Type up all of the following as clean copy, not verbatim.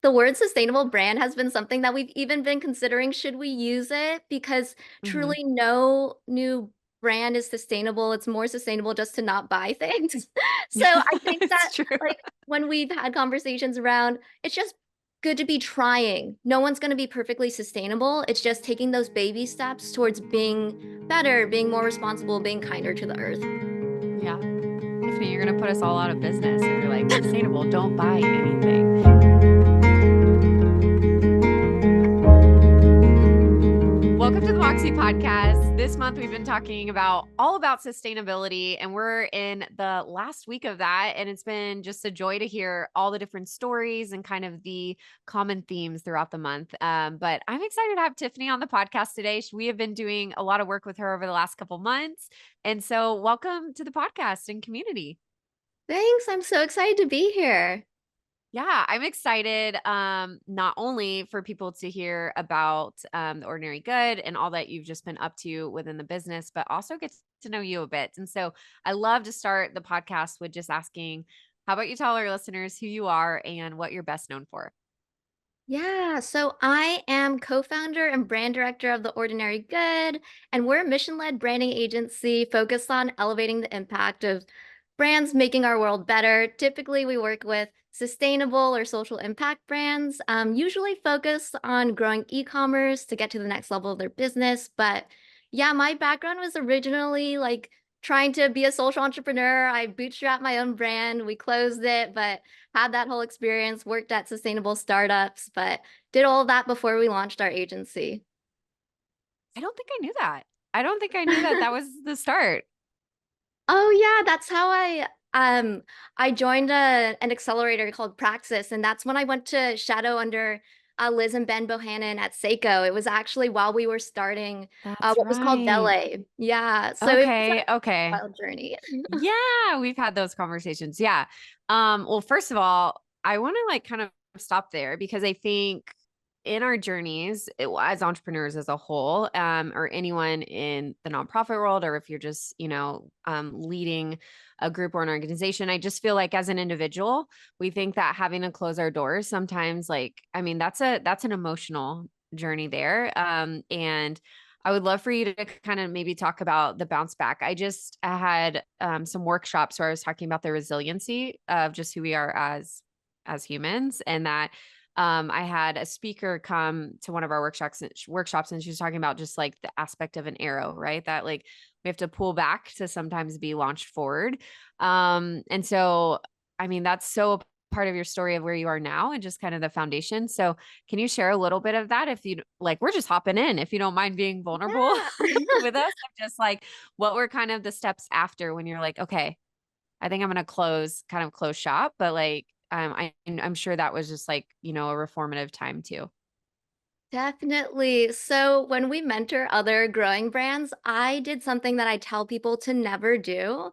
The word sustainable brand has been something that we've even been considering. Should we use it? Because Hmm. truly no new brand is sustainable. It's more sustainable just to not buy things. So I think It's that true. like when we've had conversations around, it's just good to be trying. No one's going to be perfectly sustainable. It's just taking those baby steps towards being better, being more responsible, being kinder to the earth. Yeah. Tiffany, you're going to put us all out of business if you're like sustainable, don't buy anything. Welcome to the Moxie podcast. This month we've been talking about all about sustainability and we're in the last week of that. And it's been just a joy to hear all the different stories and kind of the common themes throughout the month. But I'm excited to have Tiffany on the podcast today. We have been doing a lot of work with her over the last couple months. And so welcome to the podcast and community. Thanks. I'm so excited to be here. Yeah, I'm excited not only for people to hear about the ordinary good and all that you've just been up to within the business, but also get to know you a bit. And so I love to start the podcast with just asking, how about you tell our listeners who you are and what you're best known for? Yeah, so I am co-founder and brand director of The Ordinary Good, and we're a mission-led branding agency focused on elevating the impact of brands making our world better. Typically, we work with sustainable or social impact brands, usually focused on growing e-commerce to get to the next level of their business. But yeah, my background was originally like trying to be a social entrepreneur. I bootstrapped my own brand. We closed it, but had that whole experience, worked at sustainable startups, but did all of that before we launched our agency. I don't think I knew that. I don't think I knew that that was the start. Oh yeah, that's how I joined an accelerator called Praxis, and that's when I went to shadow under Liz and Ben Bohannon at Seiko. It was actually while we were starting That's what was called right. Dele. Yeah, so it was Okay. a Okay. wild journey. Yeah, we've had those conversations. Yeah. Well, first of all, I want to like kind of stop there because I think in our journeys as entrepreneurs as a whole, or anyone in the nonprofit world, or if you're just, leading a group or an organization, I just feel like as an individual, we think that having to close our doors sometimes, like, I mean, that's an emotional journey there. And I would love for you to kind of maybe talk about the bounce back. I had some workshops where I was talking about the resiliency of just who we are as humans, and that I had a speaker come to one of our workshops, and she was talking about just like the aspect of an arrow, right? That like we have to pull back to sometimes be launched forward. And so, I mean, that's so part of your story of where you are now and just kind of the foundation. So can you share a little bit of that if you like, we're just hopping in, if you don't mind being vulnerable Yeah. with us, of just like what were kind of the steps after when you're like, okay, I think I'm going to close shop, but like, I'm sure that was just like, a reformative time too. Definitely. So when we mentor other growing brands, I did something that I tell people to never do.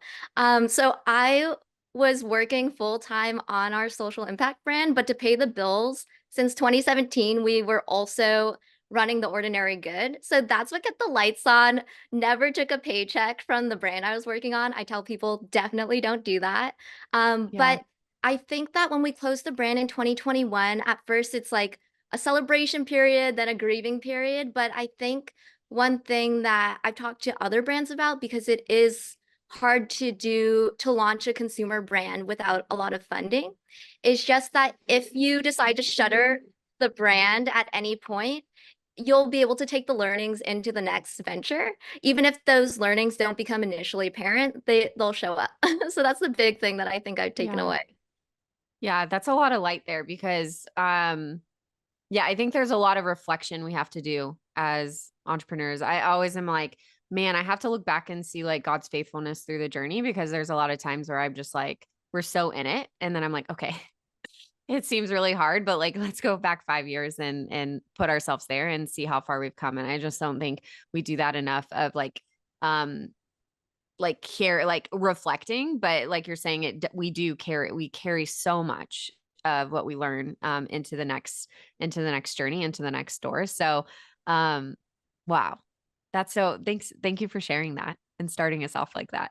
So I was working full time on our social impact brand, but to pay the bills, since 2017, we were also running the ordinary good. So that's what kept the lights on. Never took a paycheck from the brand I was working on. I tell people definitely don't do that. Yeah. But I think that when we closed the brand in 2021, at first it's like, a celebration period, then a grieving period. But I think one thing that I've talked to other brands about, because it is hard to launch a consumer brand without a lot of funding, is just that if you decide to shutter the brand at any point, you'll be able to take the learnings into the next venture. Even if those learnings don't become initially apparent, they'll show up. So that's the big thing that I think I've taken Yeah. away. Yeah. That's a lot of light there because, yeah, I think there's a lot of reflection we have to do as entrepreneurs. I always am like, man, I have to look back and see like God's faithfulness through the journey because there's a lot of times where I'm just like, we're so in it. And then I'm like, okay, it seems really hard, but like let's go back 5 years and put ourselves there and see how far we've come. And I just don't think we do that enough of um care like reflecting, but like you're saying we do carry we carry so much of what we learn into the next journey, into the next door. So um wow, that's so thank you for sharing that and starting us off like that.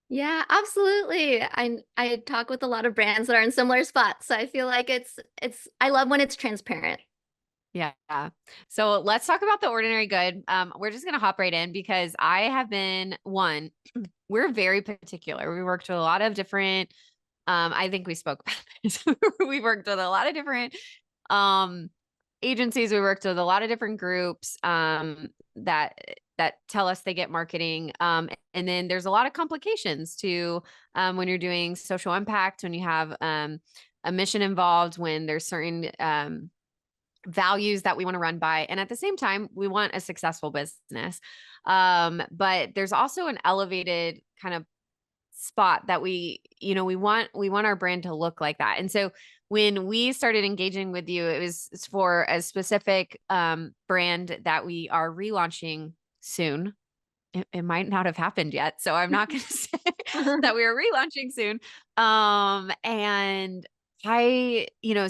Yeah, absolutely. I talk with a lot of brands that are in similar spots, so I feel like it's I love when it's transparent. Yeah. So let's talk about the ordinary good. We're just gonna hop right in because I have been one, we're very particular. We worked with a lot of different, I think we spoke about this. We worked with a lot of different um agencies. We worked with a lot of different groups that tell us they get marketing. And then there's a lot of complications to when you're doing social impact, when you have a mission involved, when there's certain values that we want to run by. And at the same time, we want a successful business. But there's also an elevated kind of spot that we want our brand to look like that. And so when we started engaging with you, it was for a specific brand that we are relaunching soon. It might not have happened yet, so I'm not going to say that we are relaunching soon. And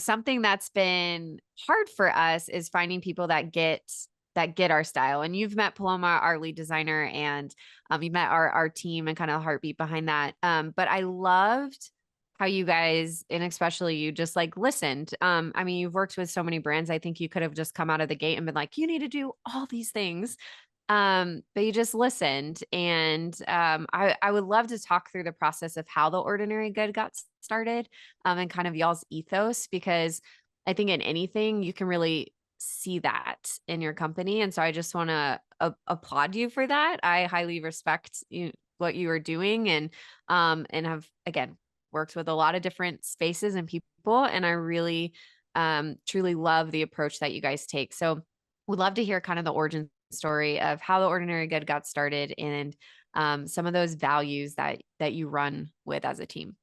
something that's been hard for us is finding people that get our style. And you've met Paloma, our lead designer, and you've met our team and kind of the heartbeat behind that. But I loved how you guys, and especially you, just like listened. I mean, you've worked with so many brands. I think you could have just come out of the gate and been like, you need to do all these things. But you just listened. And I would love to talk through the process of how the ordinary good got started, and kind of y'all's ethos, because I think in anything you can really see that in your company. And so I just want to applaud you for that. I highly respect what you are doing, and have, again, worked with a lot of different spaces and people. And I really truly love the approach that you guys take. So we'd love to hear kind of the origin story of how the ordinary good got started, and some of those values that you run with as a team.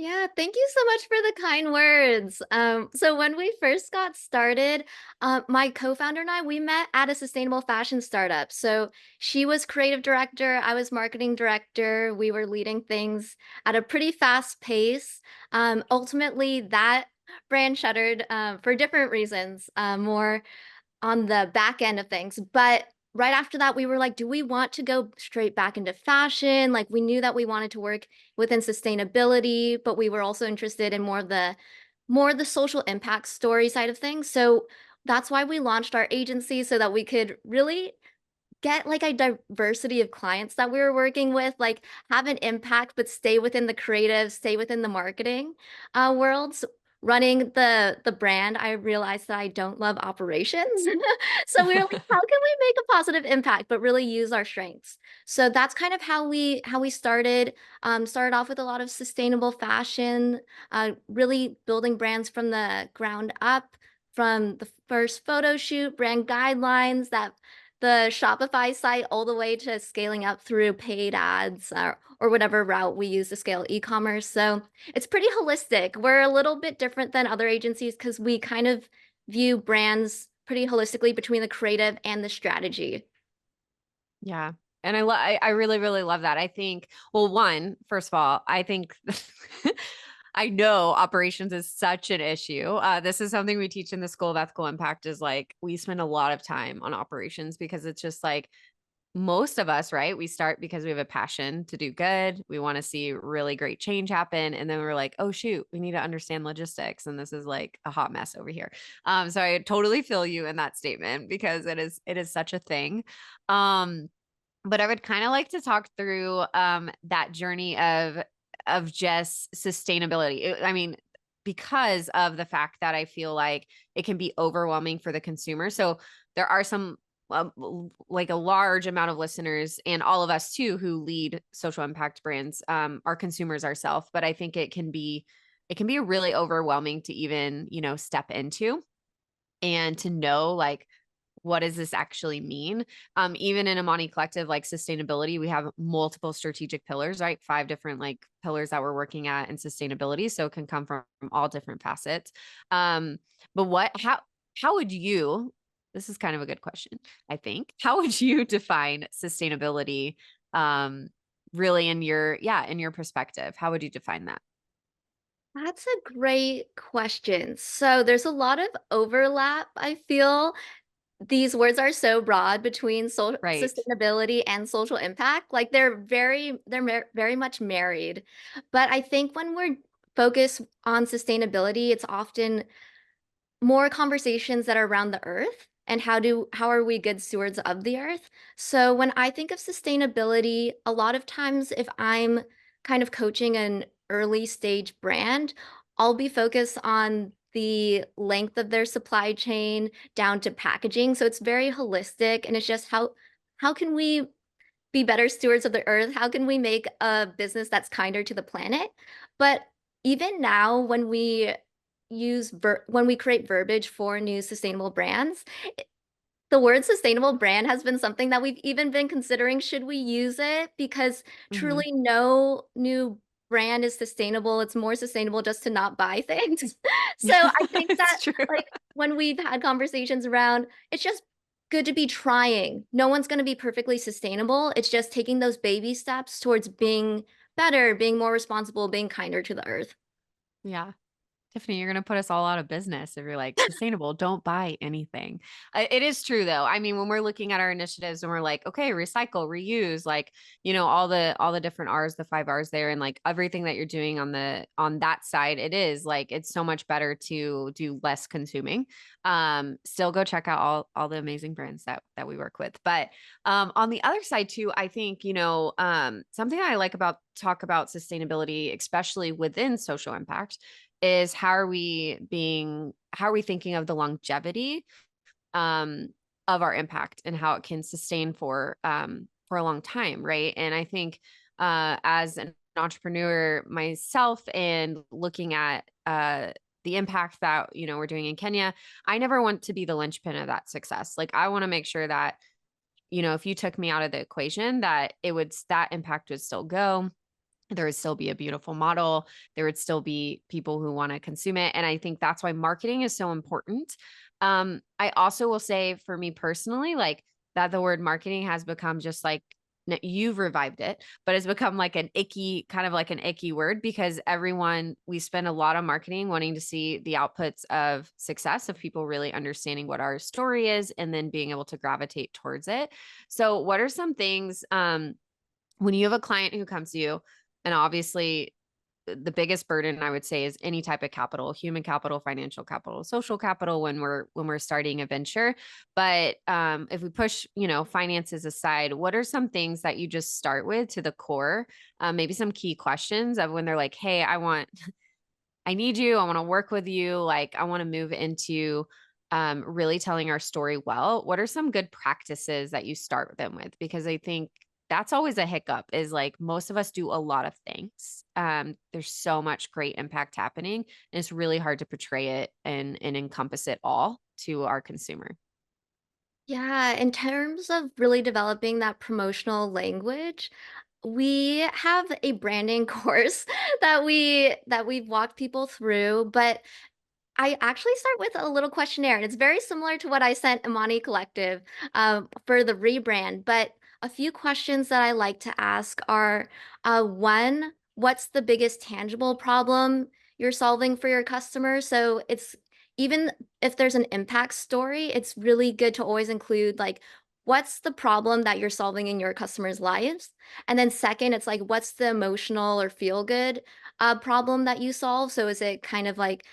Yeah, thank you so much for the kind words. So when we first got started, my co-founder and I, we met at a sustainable fashion startup. So she was creative director, I was marketing director. We were leading things at a pretty fast pace. Ultimately, that brand shuttered for different reasons, more on the back end of things. But right after that, we were like, do we want to go straight back into fashion? Like we knew that we wanted to work within sustainability, but we were also interested in more of the social impact story side of things. So that's why we launched our agency so that we could really get like a diversity of clients that we were working with, like have an impact, but stay within the creative, stay within the marketing worlds. Running the brand, I realized that I don't love operations. So we were like, how can we make a positive impact, but really use our strengths? So that's kind of how we started. Started off with a lot of sustainable fashion, really building brands from the ground up, from the first photo shoot, brand guidelines, that the Shopify site, all the way to scaling up through paid ads, or whatever route we use to scale e-commerce. So it's pretty holistic. We're a little bit different than other agencies because we kind of view brands pretty holistically between the creative and the strategy. Yeah. And I really, really love that. I think, well, one, first of all, I think I know operations is such an issue. This is something we teach in the School of Ethical Impact, is like we spend a lot of time on operations because it's just like most of us, right? We start because we have a passion to do good. We want to see really great change happen. And then we're like, oh, shoot, we need to understand logistics. And this is like a hot mess over here. So I totally feel you in that statement because it is such a thing. Um, but I would kind of like to talk through that journey of just sustainability. I mean, because of the fact that I feel like it can be overwhelming for the consumer. So there are some like a large amount of listeners, and all of us too who lead social impact brands, are consumers ourselves. But I think it can be really overwhelming to even step into, and to know like, what does this actually mean? Even in Amani Collective, like sustainability, we have multiple strategic pillars, right? 5 different like pillars that we're working at in sustainability. So it can come from all different facets. Um, but how would you, this is kind of a good question, I think. How would you define sustainability, really in your perspective? How would you define that? That's a great question. So there's a lot of overlap, I feel. these words are so broad between Right. sustainability and social impact. Like very much married. But I think when we're focused on sustainability, it's often more conversations that are around the earth and how are we good stewards of the earth. So when I think of sustainability, a lot of times if I'm kind of coaching an early stage brand, I'll be focused on the length of their supply chain down to packaging. So it's very holistic, and it's just how can we be better stewards of the earth? How can we make a business that's kinder to the planet? But even now, when we when we create verbiage for new sustainable brands, the word sustainable brand has been something that we've even been considering. Should we use it? Because Hmm. truly no new brand is sustainable. It's more sustainable just to not buy things. So I think that It's true. like when we've had conversations around, it's just good to be trying. No one's going to be perfectly sustainable. It's just taking those baby steps towards being better, being more responsible, being kinder to the earth. Yeah. Tiffany, you're going to put us all out of business if you're like sustainable, don't buy anything. It is true though. I mean, when we're looking at our initiatives and we're like, okay, recycle, reuse, like, all the different R's, the 5 R's there and like everything that you're doing on that side, it is like it's so much better to do less consuming. Still go check out all the amazing brands that we work with. But on the other side too, I think, something I like about talk about sustainability, especially within social impact is how are we thinking of the longevity um of our impact and how it can sustain for a long time, right? And I think as an entrepreneur myself and looking at the impact that we're doing in Kenya, I never want to be the linchpin of that success. Like I want to make sure that if you took me out of the equation that impact would still go, there would still be a beautiful model. There would still be people who want to consume it. And I think that's why marketing is so important. I also will say for me personally, like that the word marketing has become just like you've revived it, but it's become like kind of like an icky word because we spend a lot of marketing wanting to see the outputs of success of people really understanding what our story is and then being able to gravitate towards it. So what are some things, when you have a client who comes to you, and obviously the biggest burden I would say is any type of capital, human capital, financial capital, social capital when we're starting a venture. But if we push, finances aside, what are some things that you just start with to the core? Maybe some key questions of when they're like, hey, I need you. I want to work with you. Like, I want to move into really telling our story well. What are some good practices that you start them with? Because I think that's always a hiccup is like most of us do a lot of things. There's so much great impact happening, and it's really hard to portray it and encompass it all to our consumer. Yeah, in terms of really developing that promotional language, we have a branding course that we've walked people through, but I actually start with a little questionnaire, and it's very similar to what I sent Imani Collective for the rebrand. But a few questions that I like to ask are one, what's the biggest tangible problem you're solving for your customer? So it's even if there's an impact story, it's really good to always include like, what's the problem that you're solving in your customers' lives? And then second, it's like, what's the emotional or feel good problem that you solve? So is it kind of like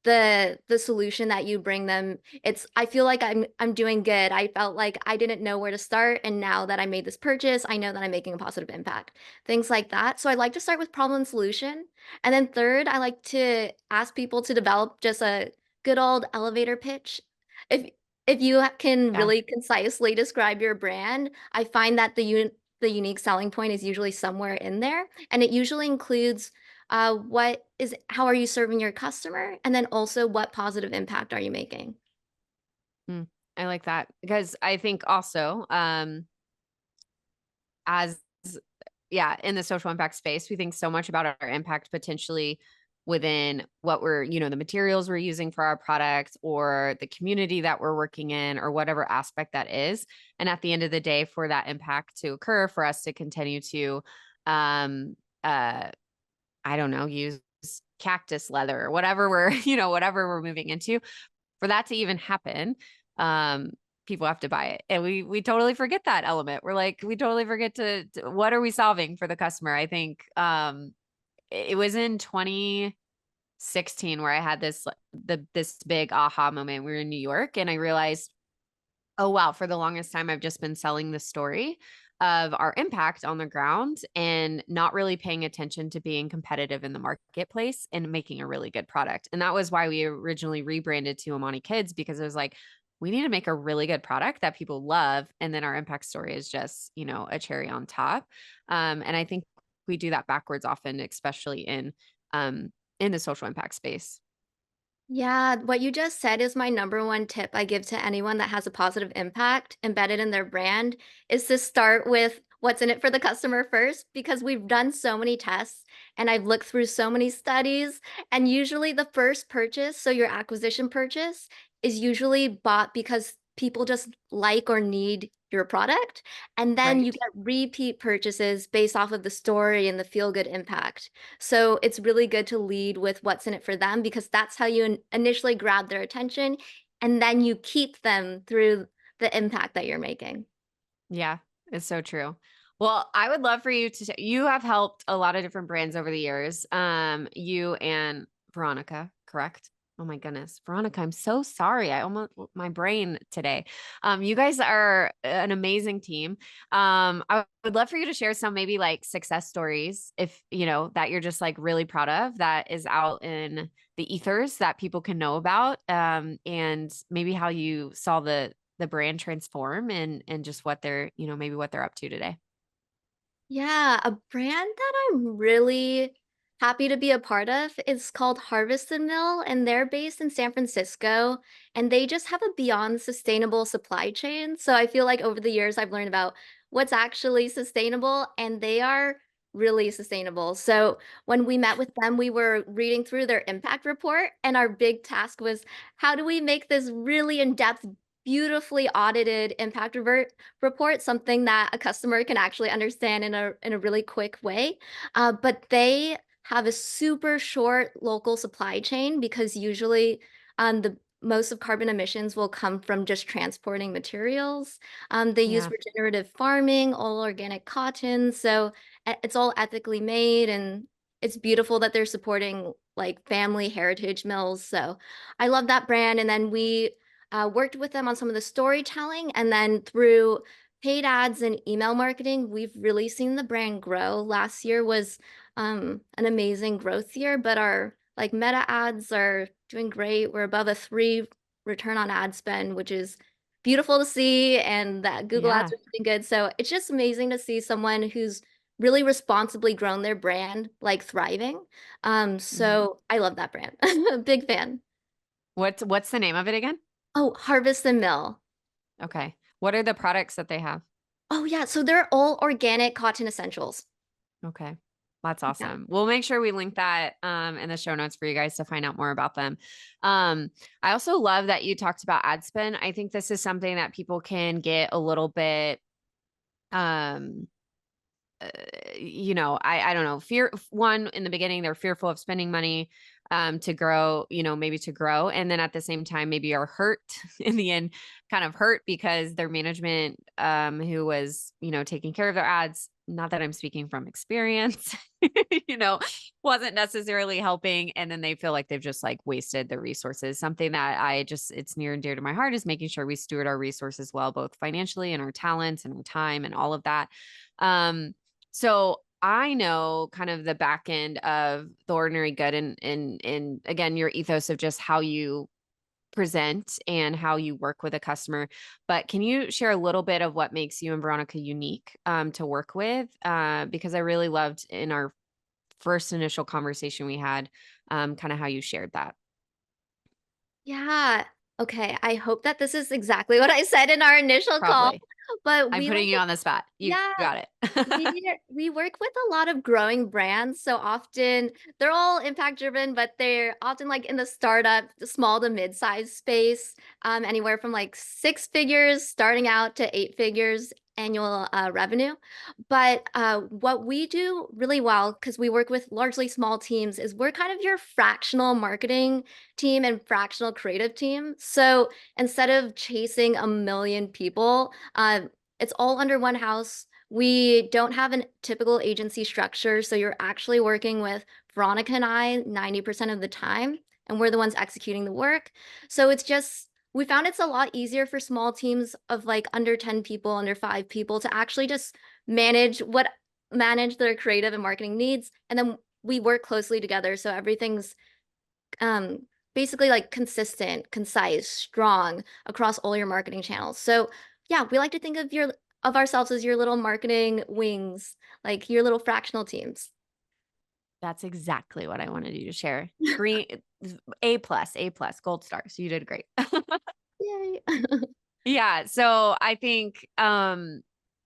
the solution that you bring them, it's I feel like I'm doing good. I felt like I didn't know where to start, and now that I made this purchase, I know that I'm making a positive impact, things like that. So I like to start with problem and solution, and then third, I like to ask people to develop just a good old elevator pitch. If you can Yeah. really concisely describe your brand, I find that the unique selling point is usually somewhere in there, and it usually includes how are you serving your customer? And then also what positive impact are you making? Mm, I like that because I think also, as yeah, in the social impact space, we think so much about our impact potentially within what the materials we're using for our products or the community that we're working in or whatever aspect that is. And at the end of the day, for that impact to occur, for us to continue to, um, uh, I don't know, use cactus leather or whatever we're, whatever we're moving into, for that to even happen, um, people have to buy it. And we totally forget that element. We're like, we totally forget what are we solving for the customer? I think it was in 2016 where I had this big aha moment. We were in New York and I realized, oh wow, for the longest time I've just been selling the story of our impact on the ground and not really paying attention to being competitive in the marketplace and making a really good product. And that was why we originally rebranded to Amani Kids, because it was like, we need to make a really good product that people love. And then our impact story is just, a cherry on top. And I think we do that backwards often, especially in the social impact space. Yeah, what you just said is my number one tip I give to anyone that has a positive impact embedded in their brand is to start with what's in it for the customer first, because we've done so many tests and I've looked through so many studies, and usually the first purchase, so your acquisition purchase, is usually bought because people just like or need your product. And then you Right. get repeat purchases based off of the story and the feel good impact. So it's really good to lead with what's in it for them, because that's how you initially grab their attention and then you keep them through the impact that you're making. Yeah, it's so true. Well, I would love for you you have helped a lot of different brands over the years. You and Veronica, correct? Oh my goodness. Veronica, I'm so sorry. I almost my brain today. You guys are an amazing team. I would love for you to share some maybe like success stories if that you're just like really proud of that is out in the ethers that people can know about. And maybe how you saw the brand transform and just what they're, maybe what they're up to today. Yeah, a brand that I'm really happy to be a part of is called Harvest and Mill, and they're based in San Francisco, and they just have a beyond sustainable supply chain. So I feel like over the years I've learned about what's actually sustainable, and they are really sustainable. So when we met with them, we were reading through their impact report, and our big task was how do we make this really in-depth, beautifully audited report, something that a customer can actually understand in a really quick way. But they have a super short local supply chain because usually the most of carbon emissions will come from just transporting materials. They use Yeah. regenerative farming, all organic cotton, so it's all ethically made, and it's beautiful that they're supporting like family heritage mills. So I love that brand. And then we worked with them on some of the storytelling, and then through paid ads and email marketing, we've really seen the brand grow. Last year was an amazing growth year, but our like meta ads are doing great. We're above a 3 return on ad spend, which is beautiful to see, and that Google ads Yeah. are doing good. So it's just amazing to see someone who's really responsibly grown their brand like thriving. Mhm. So I love that brand. Big fan. What's the name of it again? Oh, Harvest and Mill. Okay. What are the products that they have? Oh yeah, so they're all organic cotton essentials. Okay. That's Yeah. awesome. We'll make sure we link that in the show notes for you guys to find out more about them. Um, I also love that you talked about ad spend. I think this is something that people can get a little bit um I don't know, fear one in the beginning, they're fearful of spending money to grow, maybe to grow. And then at the same time, maybe are hurt in the end, kind of hurt because their management who was, taking care of their ads, not that I'm speaking from experience, you know, wasn't necessarily helping. And then they feel like they've just like wasted their resources. Something that it's near and dear to my heart is making sure we steward our resources well, both financially and our talents and our time and all of that. Um, so I know kind of the back end of the ordinary good and again, your ethos of just how you present and how you work with a customer. But can you share a little bit of what makes you and Veronica unique to work with? Because I really loved in our first initial conversation we had kind of how you shared that. Yeah. Okay. I hope that this is exactly what I said in our initial call, Probably. but I'm we like putting you on the spot. You yeah, got it. we work with a lot of growing brands. So often they're all impact driven, but they're often like in the startup, the small to mid-sized space, anywhere from like 6 figures starting out to 8 figures. annual revenue. But what we do really well, because we work with largely small teams, is we're kind of your fractional marketing team and fractional creative team. So instead of chasing a million people, it's all under one house. We don't have a typical agency structure. So you're actually working with Veronica and I 90% of the time, and we're the ones executing the work. So it's just, we found it's a lot easier for small teams of like under 10 people, under 5 people to actually just manage their creative and marketing needs. And then we work closely together. So everything's um, basically like consistent, concise, strong across all your marketing channels. So yeah, we like to think of ourselves as your little marketing wings, like your little fractional teams. That's exactly what I wanted you to share. Green A plus, gold star. So you did great. Yay. Yeah. So I think out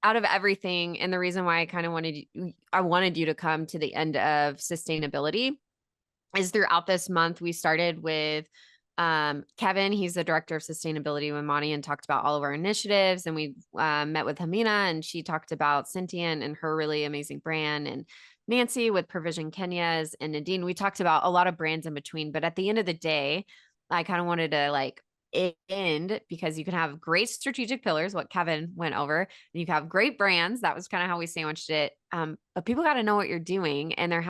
of everything, and the reason why I wanted you to come to the end of sustainability is throughout this month, we started with Kevin. He's the director of sustainability with Monty and talked about all of our initiatives. And we met with Hamina and she talked about Cynthia and her really amazing brand, and Nancy with Provision Kenya's, and Nadine. We talked about a lot of brands in between. But at the end of the day, I kind of wanted to like end because you can have great strategic pillars, what Kevin went over, and you can have great brands. That was kind of how we sandwiched it. But people got to know what you're doing, and there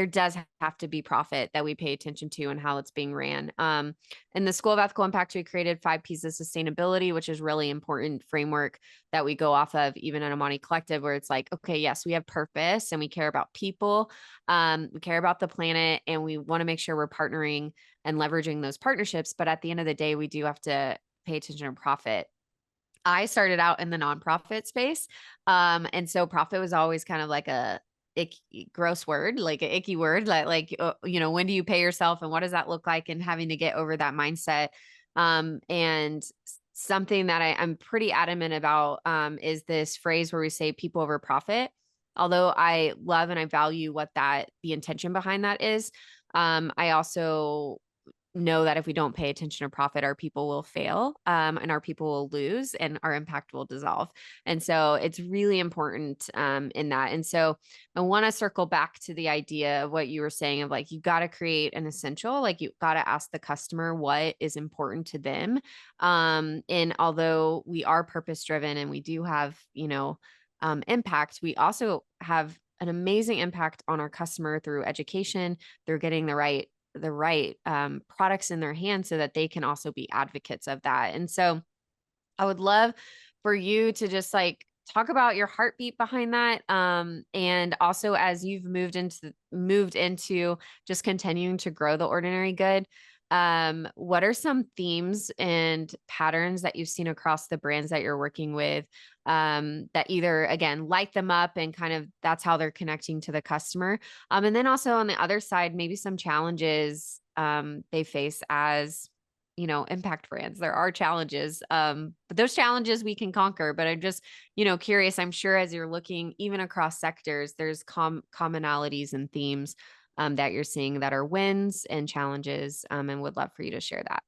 does have to be profit that we pay attention to and how it's being ran. In the School of Ethical Impact, we created 5 P's of sustainability, which is really important framework that we go off of, even at Amani Collective, where it's like, okay, yes, we have purpose and we care about people. We care about the planet, and we want to make sure we're partnering and leveraging those partnerships. But at the end of the day, we do have to pay attention to profit. I started out in the nonprofit space. And so profit was always kind of like a gross word, like an icky word, when do you pay yourself and what does that look like, and having to get over that mindset. And something that I'm pretty adamant about is this phrase where we say people over profit. Although I love and I value what the intention behind that is, I also know that if we don't pay attention to profit, our people will fail, and our people will lose, and our impact will dissolve. And so it's really important in that. And so I want to circle back to the idea of what you were saying of like, you got to create an essential, like you got to ask the customer what is important to them. And although we are purpose driven and we do have, impact, we also have an amazing impact on our customer through education. They're getting the right products in their hands so that they can also be advocates of that. And so I would love for you to just like talk about your heartbeat behind that. And also as you've moved into just continuing to grow the ordinary good. What are some themes and patterns that you've seen across the brands that you're working with, that either again light them up and kind of that's how they're connecting to the customer, and then also on the other side maybe some challenges they face as impact brands. There are challenges, but those challenges we can conquer. But I'm just curious. I'm sure as you're looking even across sectors, there's commonalities and themes that you're seeing that are wins and challenges, and would love for you to share that.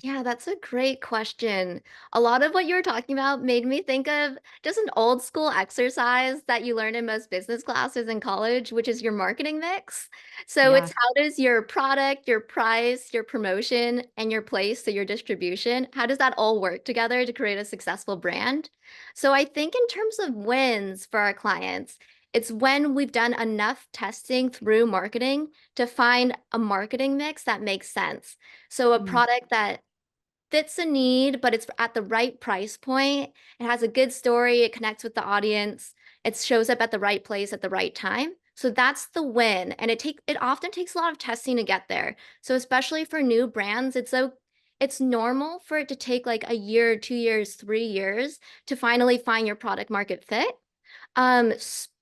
Yeah, that's a great question. A lot of what you were talking about made me think of just an old school exercise that you learn in most business classes in college, which is your marketing mix. So Yeah. it's how does your product, your price, your promotion, and your place, so your distribution, how does that all work together to create a successful brand? So I think in terms of wins for our clients, it's when we've done enough testing through marketing to find a marketing mix that makes sense. So a Mm, product that fits a need, but it's at the right price point. It has a good story. It connects with the audience. It shows up at the right place at the right time. So that's the win. And it often takes a lot of testing to get there. So especially for new brands, it's normal for it to take like a year, 2 years, 3 years to finally find your product market fit.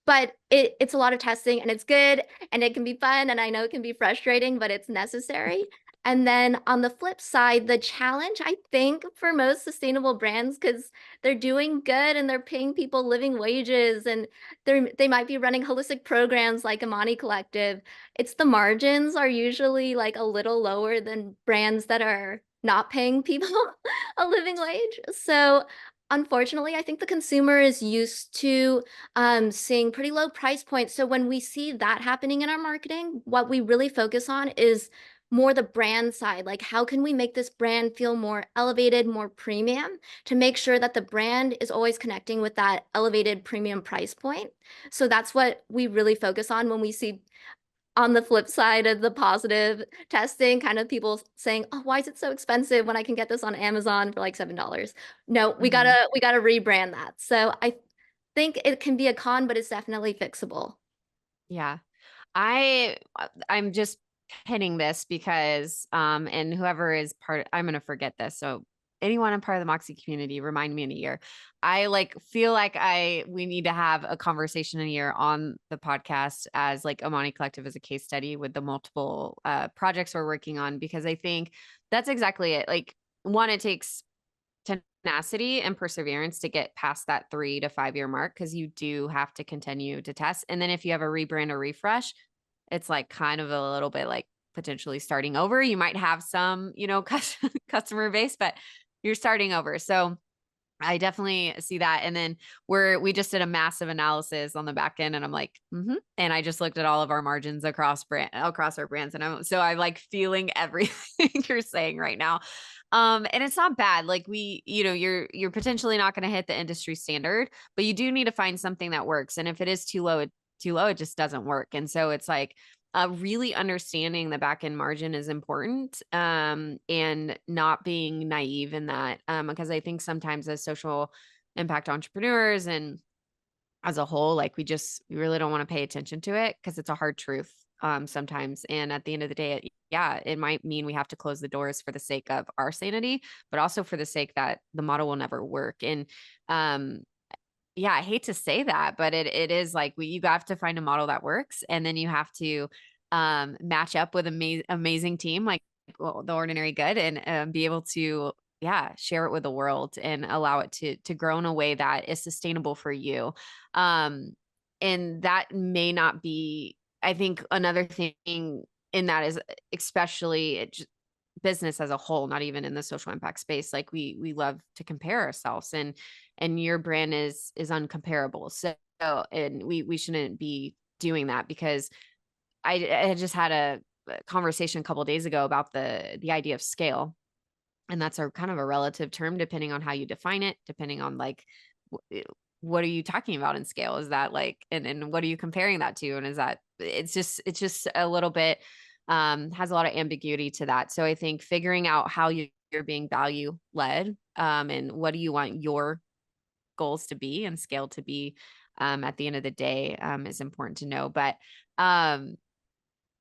But it's a lot of testing and it's good and it can be fun and I know it can be frustrating, but it's necessary. And then on the flip side, the challenge, I think, for most sustainable brands, because they're doing good and they're paying people living wages and they might be running holistic programs like Amani Collective, it's the margins are usually like a little lower than brands that are not paying people a living wage. So Unfortunately, I think the consumer is used to seeing pretty low price points. So when we see that happening in our marketing, what we really focus on is more the brand side. Like, how can we make this brand feel more elevated, more premium to make sure that the brand is always connecting with that elevated premium price point? So that's what we really focus on when we see on the flip side of the positive testing, kind of people saying, "Oh, why is it so expensive when I can get this on Amazon for like $7?" No, we Mhm. gotta rebrand that. So I think it can be a con, but it's definitely fixable. Yeah. I'm just hitting this because and whoever is part I'm gonna forget this. So anyone I'm part of the Moxie community, remind me in a year. I like feel like we need to have a conversation in a year on the podcast as like Amani Collective as a case study with the multiple projects we're working on because I think that's exactly it. Like one, it takes tenacity and perseverance to get past that 3 to 5 year mark because you do have to continue to test. And then if you have a rebrand or refresh, it's like kind of a little bit like potentially starting over. You might have some, customer base, but you're starting over. So I definitely see that. And then we just did a massive analysis on the back end and I'm like, and I just looked at all of our margins across our brands. And I like feeling everything you're saying right now. And it's not bad. Like you're potentially not going to hit the industry standard, but you do need to find something that works. And if it is too low, it just doesn't work. And so it's like, really understanding the back end margin is important, and not being naive in that, because I think sometimes as social impact entrepreneurs and as a whole, like we really don't want to pay attention to it because it's a hard truth, sometimes. And at the end of the day, yeah, it might mean we have to close the doors for the sake of our sanity, but also for the sake that the model will never work. And um, yeah, I hate to say that, but it is like you have to find a model that works, and then you have to match up with amazing team like the Ordinary Good, and be able to share it with the world and allow it to grow in a way that is sustainable for you. Um, and that may not be. I think another thing in that is especially business as a whole, not even in the social impact space. Like we love to compare ourselves, and your brand is uncomparable. So and we shouldn't be doing that because I just had a conversation a couple of days ago about the idea of scale. And that's a kind of a relative term depending on how you define it, depending on like what are you talking about in scale? Is that like and what are you comparing that to? And is that it's just a little bit has a lot of ambiguity to that. So I think figuring out how you're being value led, and what do you want your goals to be and scale to be, at the end of the day, is important to know. But um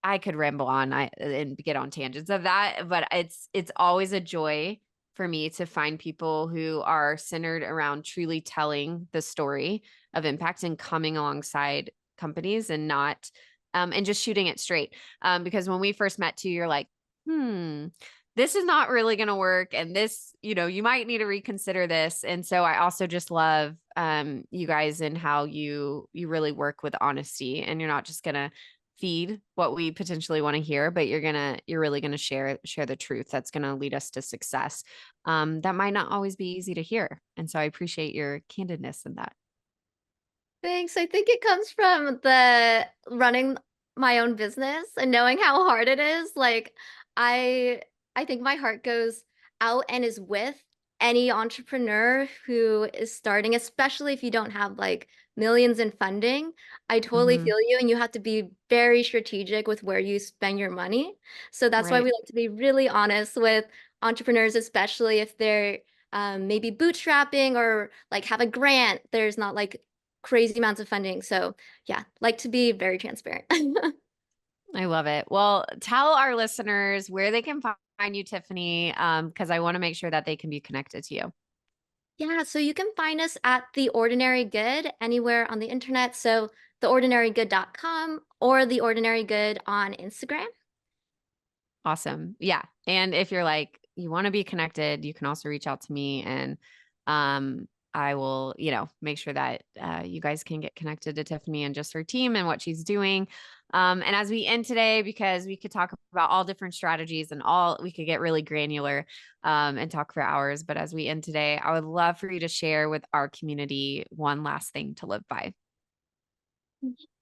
I could ramble on and get on tangents of that, but it's always a joy for me to find people who are centered around truly telling the story of impact and coming alongside companies and not and just shooting it straight. Because when we first met too, you're like, this is not really going to work, and this, you might need to reconsider this. And so I also just love you guys and how you really work with honesty, and you're not just gonna feed what we potentially want to hear, but you're really gonna share the truth that's gonna lead us to success. That might not always be easy to hear. And so I appreciate your candidness in that. Thanks. I think it comes from the running my own business and knowing how hard it is. Like I I think my heart goes out and is with any entrepreneur who is starting, especially if you don't have like millions in funding. I totally Mhm. feel you, and you have to be very strategic with where you spend your money. So that's why Right. we like to be really honest with entrepreneurs, especially if they're maybe bootstrapping or like have a grant. There's not like crazy amounts of funding. So yeah, like to be very transparent. I love it. Well, tell our listeners where they can find you, Tiffany, because I want to make sure that they can be connected to you. Yeah, so you can find us at The Ordinary Good anywhere on the internet. So theordinarygood.com or The Ordinary Good on Instagram. Awesome. Yeah. And if you're like, you want to be connected, you can also reach out to me, and I will, make sure that you guys can get connected to Tiffany and just her team and what she's doing. And as we end today, because we could talk about all different strategies and we could get really granular and talk for hours. But as we end today, I would love for you to share with our community one last thing to live by.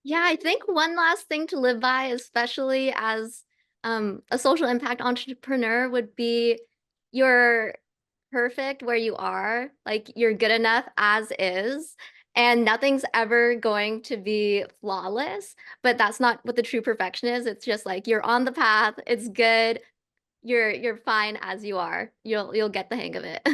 Yeah, I think one last thing to live by, especially as a social impact entrepreneur, would be you're perfect where you are. Like you're good enough as is, and nothing's ever going to be flawless. But that's not what the true perfection is. It's just like you're on the path. It's good. You're fine as you are. You'll get the hang of it.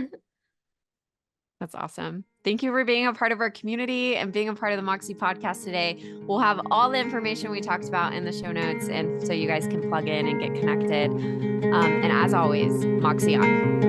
That's awesome. Thank you for being a part of our community and being a part of the Moxie podcast today. We'll have all the information we talked about in the show notes, and so you guys can plug in and get connected. And as always, Moxie on.